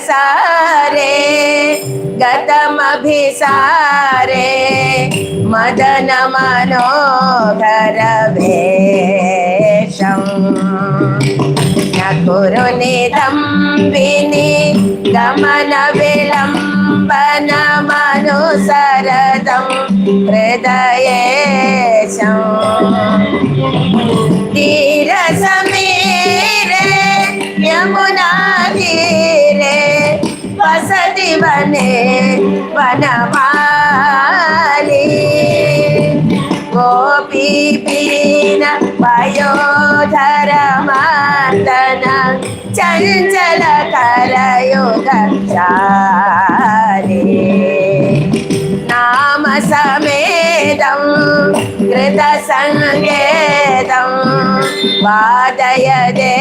प्रसारे गतमभिसारे मदन मनोहर वेशम् न कुरु निदम्बिनि गमन विलम्बन मनुसरदं हृदयेशम् तीर समीरे यमुना तीरे वसति वने वनमाली गोपी पीन वयोधर मातन चंचल करयुग चारी नाम समेदं कृत संगेदं वादयदे